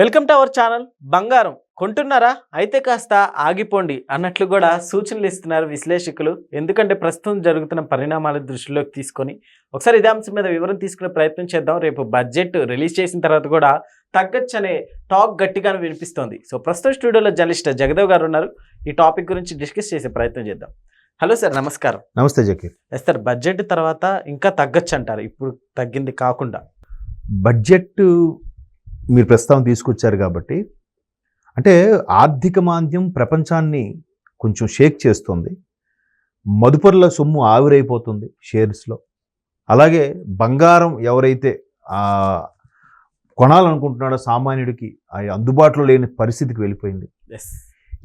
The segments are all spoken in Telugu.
Welcome to our channel. బంగారం కొంటున్నారా? అయితే కాస్త ఆగిపోండి అన్నట్లు కూడా సూచనలు ఇస్తున్నారు విశ్లేషకులు. ఎందుకంటే ప్రస్తుతం జరుగుతున్న పరిణామాల దృష్టిలోకి తీసుకొని ఒకసారి ఇదే అంశం మీద వివరం తీసుకునే ప్రయత్నం చేద్దాం. రేపు బడ్జెట్ రిలీజ్ చేసిన తర్వాత కూడా తగ్గచ్చు అనే టాక్ గట్టిగానే వినిపిస్తోంది. సో ప్రస్తుతం స్టూడియోలో జర్నలిస్ట్ జగదేవ్ గారు ఉన్నారు. ఈ టాపిక్ గురించి డిస్కస్ చేసే ప్రయత్నం చేద్దాం. హలో సార్, నమస్కారం. నమస్తే జకీర్. సార్, బడ్జెట్ తర్వాత ఇంకా తగ్గచ్చు అంటారు, ఇప్పుడు తగ్గింది కాకుండా? బడ్జెట్ మీరు ప్రస్తావన తీసుకొచ్చారు కాబట్టి, అంటే ఆర్థిక మాంద్యం ప్రపంచాన్ని కొంచెం షేక్ చేస్తుంది. మదుపరుల సొమ్ము ఆవిరైపోతుంది షేర్స్లో. అలాగే బంగారం ఎవరైతే కొనాలనుకుంటున్నాడో సామాన్యుడికి అందుబాటులో లేని పరిస్థితికి వెళ్ళిపోయింది.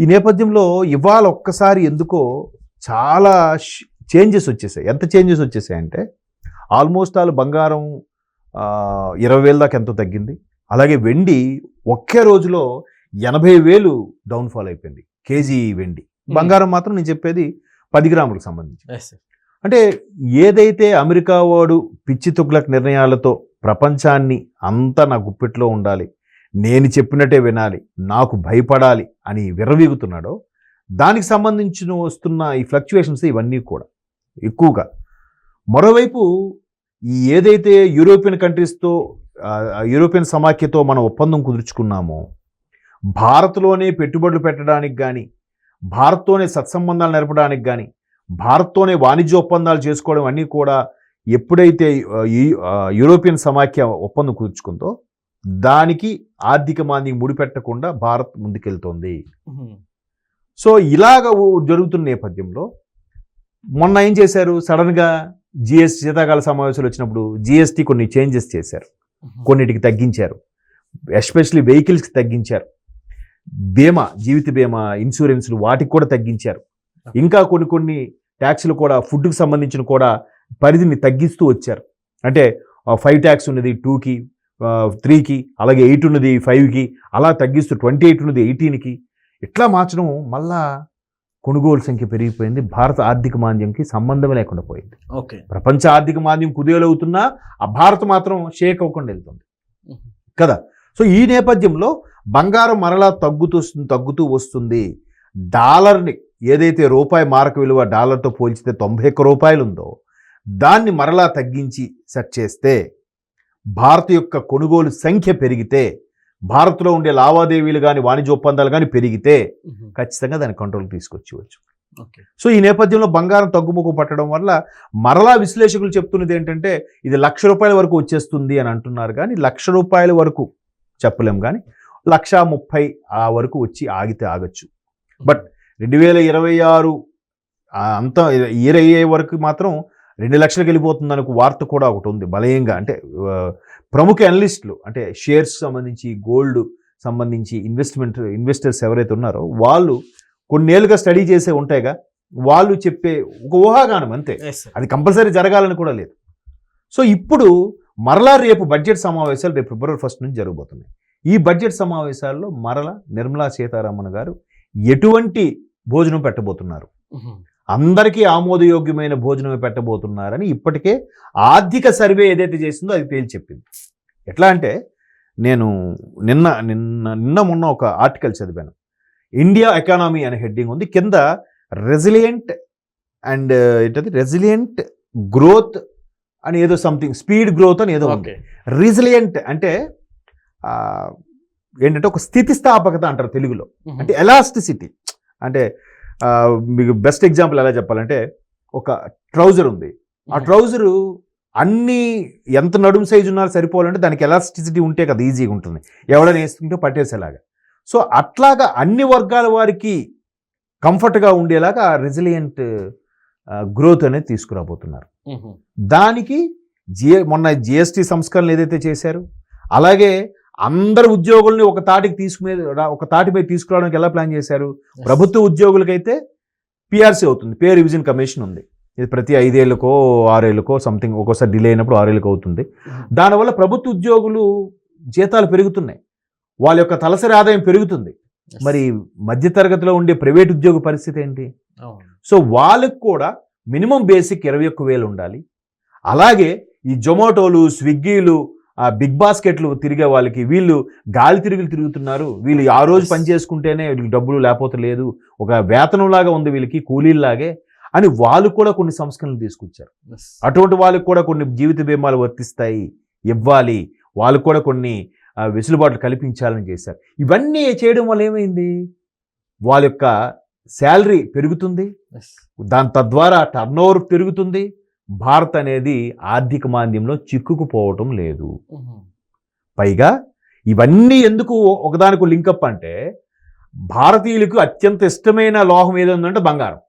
ఈ నేపథ్యంలో ఇవాళ ఒక్కసారి ఎందుకో చాలా చేంజెస్ వచ్చేసాయి. ఎంత చేంజెస్ వచ్చేసాయి అంటే ఆల్మోస్ట్ బంగారం 20,000 దాకా ఎంతో తగ్గింది. అలాగే వెండి ఒకే రోజులో 80,000 డౌన్ఫాల్ అయిపోయింది. కేజీ వెండి. బంగారం మాత్రం నేను చెప్పేది 10 గ్రాములకు సంబంధించి. అంటే ఏదైతే అమెరికా వాడు పిచ్చి తుగ్లక్ నిర్ణయాలతో ప్రపంచాన్ని అంతా నా గుప్పెట్లో ఉండాలి, నేను చెప్పినట్టే వినాలి, నాకు భయపడాలి అని విర్రవీగుతున్నాడో దానికి సంబంధించిన వస్తున్న ఈ ఫ్లక్చువేషన్స్ ఇవన్నీ కూడా ఎక్కువగా. మరోవైపు ఈ ఏదైతే యూరోపియన్ కంట్రీస్తో యూరోపియన్ సమాఖ్యతో మనం ఒప్పందం కుదుర్చుకున్నామో, భారత్లోనే పెట్టుబడులు పెట్టడానికి కానీ, భారత్తోనే సత్సంబంధాలు నెరపడానికి కానీ, భారత్తోనే వాణిజ్య ఒప్పందాలు చేసుకోవడం అన్నీ కూడా ఎప్పుడైతే యూరోపియన్ సమాఖ్య ఒప్పందం కుదుర్చుకుందో దానికి ఆర్థిక మాంద్యం ముడిపెట్టకుండా భారత్ ముందుకెళ్తోంది. సో ఇలాగ జరుగుతున్న నేపథ్యంలో మొన్న ఏం చేశారు, సడన్గా జిఎస్టీ శీతాకాల సమావేశాలు వచ్చినప్పుడు జిఎస్టీ కొన్ని చేంజెస్ చేశారు, కొన్నిటికి తగ్గించారు, ఎస్పెషలీ వెహికల్స్కి తగ్గించారు, బీమా జీవిత బీమా ఇన్సూరెన్స్లు వాటికి కూడా తగ్గించారు. ఇంకా కొన్ని ట్యాక్స్లు కూడా ఫుడ్కి సంబంధించిన కూడా పరిధిని తగ్గిస్తూ వచ్చారు. అంటే 5 ట్యాక్స్ ఉన్నది 2కి 3కి, అలాగే 8 ఉన్నది 5కి, అలా తగ్గిస్తూ 28 ఉన్నది 18కి, ఇట్లా మార్చడం మళ్ళా కొనుగోలు సంఖ్య పెరిగిపోయింది. భారత ఆర్థిక మాంద్యంకి సంబంధం లేకుండా పోయింది. ప్రపంచ ఆర్థిక మాంద్యం కుదేలవుతున్నా ఆ భారత్ మాత్రం షేక్ అవ్వకుండా వెళ్తుంది కదా. సో ఈ నేపథ్యంలో బంగారం మరలా తగ్గుతూ వస్తుంది. డాలర్ని ఏదైతే రూపాయి మారక విలువ డాలర్తో పోల్చితే 91 రూపాయలు ఉందో దాన్ని మరలా తగ్గించి సెట్ చేస్తే, భారత్ యొక్క కొనుగోలు సంఖ్య పెరిగితే, భారత్లో ఉండే లావాదేవీలు కానీ వాణిజ్య ఒప్పందాలు కానీ పెరిగితే ఖచ్చితంగా దాన్ని కంట్రోల్కి తీసుకొచ్చేవచ్చు. సో ఈ నేపథ్యంలో బంగారం తగ్గుముఖం పట్టడం వల్ల మరలా విశ్లేషకులు చెప్తున్నది ఏంటంటే ఇది ₹1,00,000 వరకు వచ్చేస్తుంది అని అంటున్నారు. కానీ ₹1,00,000 వరకు చెప్పలేం, కానీ 1,30,000 ఆ వరకు వచ్చి ఆగితే ఆగచ్చు. బట్ 2026 అంతా ఇయర్ అయ్యే వరకు మాత్రం 2 లక్షలకు వెళ్ళిపోతుంది అనే వార్త కూడా ఒకటి ఉంది బలయంగా. అంటే ప్రముఖ అనలిస్టులు, అంటే షేర్స్ సంబంధించి, గోల్డ్ సంబంధించి ఇన్వెస్టర్స్ ఎవరైతే ఉన్నారో వాళ్ళు కొన్నేళ్ళుగా స్టడీ చేసే ఉంటాయిగా, వాళ్ళు చెప్పే ఒక ఊహాగానం అంతే, అది కంపల్సరీ జరగాలని కూడా లేదు. సో ఇప్పుడు మరలా రేపు బడ్జెట్ సమావేశాలు రేపు February 1 నుంచి జరగబోతున్నాయి. ఈ బడ్జెట్ సమావేశాల్లో మరలా నిర్మలా సీతారామన్ గారు ఎటువంటి భోజనం పెట్టబోతున్నారు, అందరికీ ఆమోదయోగ్యమైన భోజనమే పెట్టబోతున్నారని ఇప్పటికే ఆర్థిక సర్వే ఏదైతే చేసిందో అది తేల్చి చెప్పింది. ఎట్లా అంటే, నేను నిన్న మొన్న ఒక ఆర్టికల్ చదివాను. ఇండియా ఎకానమీ అనే హెడ్డింగ్ ఉంది, కింద రెసిలియంట్ అండ్ ఏంటది రెసిలియంట్ గ్రోత్ అని ఏదో సంథింగ్, స్పీడ్ గ్రోత్ అని ఏదో ఉంది. రెసిలియంట్ అంటే ఏంటంటే ఒక స్థితిస్థాపకత అంటారు తెలుగులో, అంటే ఎలాస్టిసిటీ. అంటే మీకు బెస్ట్ ఎగ్జాంపుల్ ఎలా చెప్పాలంటే, ఒక ట్రౌజర్ ఉంది, ఆ ట్రౌజరు అన్నీ ఎంత నడుము సైజు ఉన్నారు సరిపోవాలంటే దానికి ఎలాస్టిసిటీ ఉంటే కదా ఈజీగా ఉంటుంది, ఎవడైనా వేసుకుంటే పట్టేసేలాగా. సో అట్లాగా అన్ని వర్గాల వారికి కంఫర్ట్గా ఉండేలాగా రెసిలియంట్ గ్రోత్ అనేది తీసుకురాబోతున్నారు. దానికి మొన్న జిఎస్టీ సంస్కరణలు ఏదైతే చేశారు, అలాగే అందరు ఉద్యోగుల్ని ఒక తాటి మీద తీసుకురావడానికి ఎలా ప్లాన్ చేశారు. ప్రభుత్వ ఉద్యోగులకైతే పిఆర్సీ అవుతుంది, పే రివిజన్ కమిషన్ ఉంది. ఇది ప్రతి 5 ఏళ్ళకో 6 ఏళ్ళకో సంథింగ్, ఒక్కోసారి డిలే అయినప్పుడు 6 ఏళ్ళకి అవుతుంది. దానివల్ల ప్రభుత్వ ఉద్యోగులు జీతాలు పెరుగుతున్నాయి, వాళ్ళ యొక్క తలసరి ఆదాయం పెరుగుతుంది. మరి మధ్యతరగతిలో ఉండే ప్రైవేట్ ఉద్యోగ పరిస్థితి ఏంటి? సో వాళ్ళకి కూడా మినిమం బేసిక్ 21,000 ఉండాలి. అలాగే ఈ జొమాటోలు, స్విగ్గీలు, ఆ బిగ్ బాస్కెట్లు తిరిగే వాళ్ళకి వీళ్ళు గాలి తిరుగులు తిరుగుతున్నారు, వీళ్ళు ఆ రోజు పని చేసుకుంటేనే వీళ్ళకి డబ్బులు లేకపోతే లేదు, ఒక వేతనంలాగా ఉంది వీళ్ళకి, కూలీల్లాగే అని వాళ్ళు కూడా కొన్ని సంస్కరణలు తీసుకొచ్చారు. అటువంటి వాళ్ళకి కూడా కొన్ని జీవిత బీమాలు వర్తిస్తాయి, ఇవ్వాలి, వాళ్ళు కూడా కొన్ని వెసులుబాట్లు కల్పించాలని చేశారు. ఇవన్నీ చేయడం వల్ల ఏమైంది, వాళ్ళ యొక్క శాలరీ పెరుగుతుంది, దాని తద్వారా టర్న్ ఓవర్ పెరుగుతుంది, భారత్ అనేది ఆర్థిక మాంద్యంలో చిక్కుకుపోవటం లేదు. పైగా ఇవన్నీ ఎందుకు ఒకదానికి లింకప్ అంటే, భారతీయులకు అత్యంత ఇష్టమైన లోహం ఏదంటే బంగారం.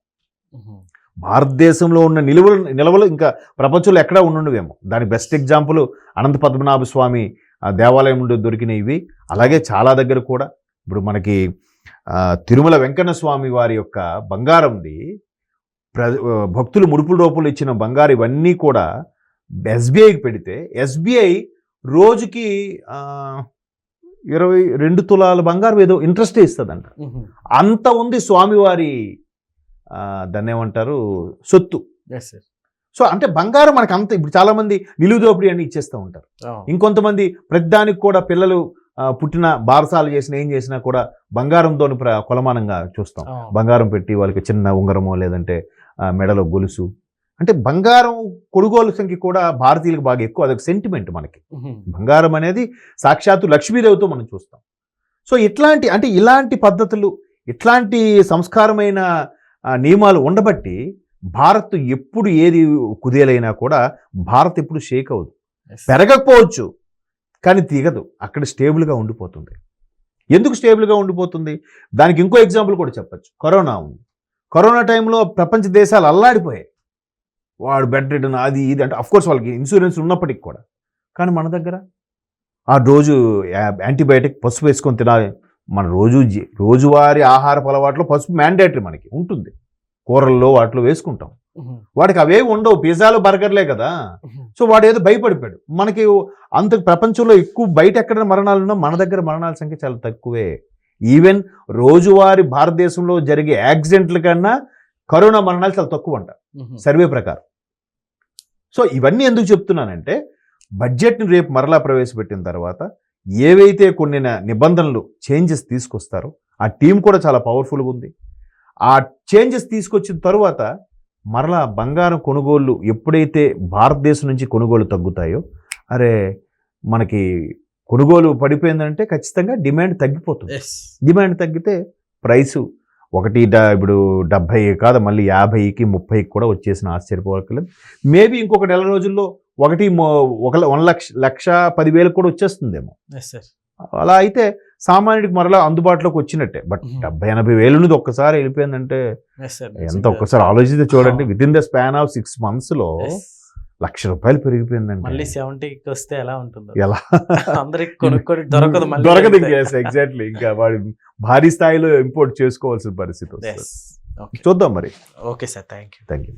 భారతదేశంలో ఉన్న నిల్వలు ఇంకా ప్రపంచంలో ఎక్కడా ఉండవేమో. దానికి బెస్ట్ ఎగ్జాంపుల్ అనంత పద్మనాభ స్వామి దేవాలయం నుండి దొరికిన ఇవి. అలాగే చాలా దగ్గర కూడా ఇప్పుడు మనకి తిరుమల వెంకన్న స్వామి వారి యొక్క బంగారంది భక్తులు ముడుపుల రూపంలో ఇచ్చిన బంగారు ఇవన్నీ కూడా ఎస్బీఐకి పెడితే ఎస్బీఐ రోజుకి 22 తులాల బంగారం ఏదో ఇంట్రెస్ట్ ఇస్తుందంట. అంత ఉంది స్వామివారి దాన్ని ఏమంటారు సొత్తు. సో అంటే బంగారం మనకు అంత, ఇప్పుడు చాలా మంది నిలువు దోపిడీ అని ఇచ్చేస్తూ ఉంటారు. ఇంకొంతమంది ప్రతిదానికి కూడా పిల్లలు పుట్టిన బారసాలు చేసిన ఏం చేసినా కూడా బంగారంతో కొలమానంగా చూస్తాం. బంగారం పెట్టి వాళ్ళకి చిన్న ఉంగరమో లేదంటే మెడలో గొలుసు, అంటే బంగారం కొనుగోలు సంఖ్య కూడా భారతీయులకు బాగా ఎక్కువ. అదొక సెంటిమెంట్ మనకి. బంగారం అనేది సాక్షాత్తు లక్ష్మీదేవితో మనం చూస్తాం. సో ఇలాంటి పద్ధతులు, ఇట్లాంటి సంస్కారమైన నియమాలు ఉండబట్టి భారత్ ఎప్పుడు ఏది కుదేలైనా కూడా భారత్ ఎప్పుడు షేక్ అవ్వదు. పెరగకపోవచ్చు కానీ దిగదు, అక్కడ స్టేబుల్గా ఉండిపోతుంది. ఎందుకు స్టేబుల్గా ఉండిపోతుంది, దానికి ఇంకో ఎగ్జాంపుల్ కూడా చెప్పచ్చు. కరోనా ఉంది. కరోనా టైంలో ప్రపంచ దేశాలు అల్లాడిపోయాయి. వాడు బెడ్ రిటర్న్ అది ఇది అంటే అఫ్కోర్స్ వాళ్ళకి ఇన్సూరెన్స్ ఉన్నప్పటికి కూడా, కానీ మన దగ్గర ఆ రోజు యాంటీబయాటిక్ పసుపు వేసుకొని తినాలి. మన రోజువారీ ఆహారపు అలవాట్లో పసుపు మ్యాండేటరీ మనకి ఉంటుంది, కూరల్లో వాటిలో వేసుకుంటాం. వాడికి అవే ఉండవు, పిజ్జాలు బర్గర్లే కదా. సో వాడు ఏదో భయపడిపోయాడు. మనకి అంత ప్రపంచంలో ఎక్కువ బయట ఎక్కడ మరణాలు ఉన్నా మన దగ్గర మరణాల సంఖ్య చాలా తక్కువే. ఈవెన్ రోజువారీ భారతదేశంలో జరిగే యాక్సిడెంట్ల కన్నా కరోనా మరణాలు చాలా తక్కువ అంట సర్వే ప్రకారం. సో ఇవన్నీ ఎందుకు చెప్తున్నానంటే, బడ్జెట్ని రేపు మరలా ప్రవేశపెట్టిన తర్వాత ఏవైతే కొన్ని నిబంధనలు చేంజెస్ తీసుకొస్తారో ఆ టీం కూడా చాలా పవర్ఫుల్గా ఉంది. ఆ చేంజెస్ తీసుకొచ్చిన తర్వాత మరలా బంగారం కొనుగోళ్ళు ఎప్పుడైతే భారతదేశం నుంచి కొనుగోలు తగ్గుతాయో, అరే మనకి కొనుగోలు పడిపోయిందంటే ఖచ్చితంగా డిమాండ్ తగ్గిపోతుంది. డిమాండ్ తగ్గితే ప్రైసు ఇప్పుడు 70 కాదు మళ్ళీ 50కి 30కి కూడా వచ్చేసిన ఆశ్చర్యపోవట్లేదు. మేబీ ఇంకొక నెల రోజుల్లో 1,10,000 కూడా వచ్చేస్తుందేమో. అలా అయితే సామాన్యుడికి మరలా అందుబాటులోకి వచ్చినట్టే. బట్ 70,000 80,000 నుండి ఒక్కసారి వెళ్ళిపోయిందంటే ఎంత, ఒక్కసారి ఆలోచిస్తే చూడండి. With in the span of 6 months ₹1,00,000 పెరిగిపోయిందండి. మళ్ళీ 70కి వస్తే ఎలా ఉంటుంది, ఎలా అందరికి కొనుక్కొని దొరకదు. ఎగ్జాక్ట్లీ, ఇంకా వాడి భారీ స్థాయిలో ఇంపోర్ట్ చేసుకోవాల్సిన పరిస్థితి వస్తుంది. చూద్దాం మరి. Okay sir, thank you.